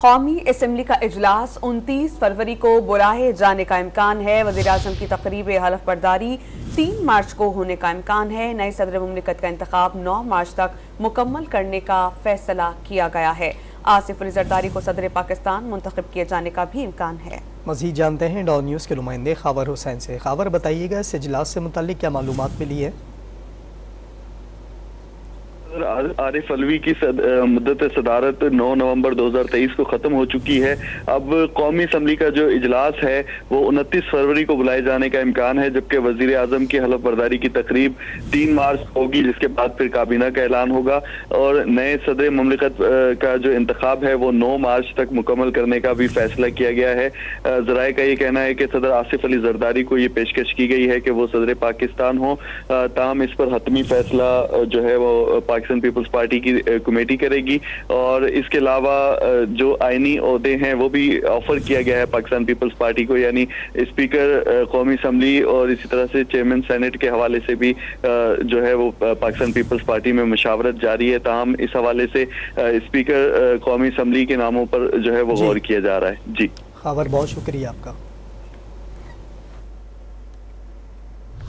कौमी असम्बली का इजलास 29 फरवरी को बुलाए जाने का इम्कान है। वज़ीर-ए-आज़म की तक़रीब हलफ बर्दारी 3 मार्च को होने का इम्कान है। नए सदर मुमलिकत का इंतखाब 9 मार्च तक मुकम्मल करने का फैसला किया गया है। आसिफ अली जरदारी को सदर पाकिस्तान मुंतखब किए जाने का भी इम्कान है। मज़ीद जानते हैं डॉन न्यूज़ के नुमाइंदे खावर हुसैन से। खावर, बताइएगा इस इजलास से मुताल्लिक क्या मालूमात मिली है? आरिफ अलवी की मुद्दत सदारत 9 नवंबर 2023 को ख़त्म हो चुकी है। अब कौमी असम्बली का जो इजलास है वो 29 फरवरी को बुलाए जाने का इम्कान है, जबकि वज़ीर आज़म की हलफ बर्दारी की तकरीब 3 मार्च होगी, जिसके बाद फिर काबीना का ऐलान होगा और नए सदर मुमलिकत का जो इंतखाब है वो 9 मार्च तक मुकम्मल करने का भी फैसला किया गया है। ज़राए का ये कहना है कि सदर आसिफ अली जरदारी को ये पेशकश की गई है कि वो सदर पाकिस्तान हो, ताहम इस पर हतमी फैसला जो है वो पाकिस्तान पीपल्स पार्टी की कमेटी करेगी। और इसके अलावा जो आईनी ओहदे हैं वो भी ऑफर किया गया है पाकिस्तान पीपल्स पार्टी को, यानी स्पीकर कौमी असम्बली और इसी तरह से चेयरमैन सेनेट के हवाले से भी जो है वो पाकिस्तान पीपल्स पार्टी में मुशावरत जारी है। ताहम इस हवाले से स्पीकर कौमी असम्बली के नामों पर जो है वो गौर किया जा रहा है। जी खबर, बहुत शुक्रिया आपका।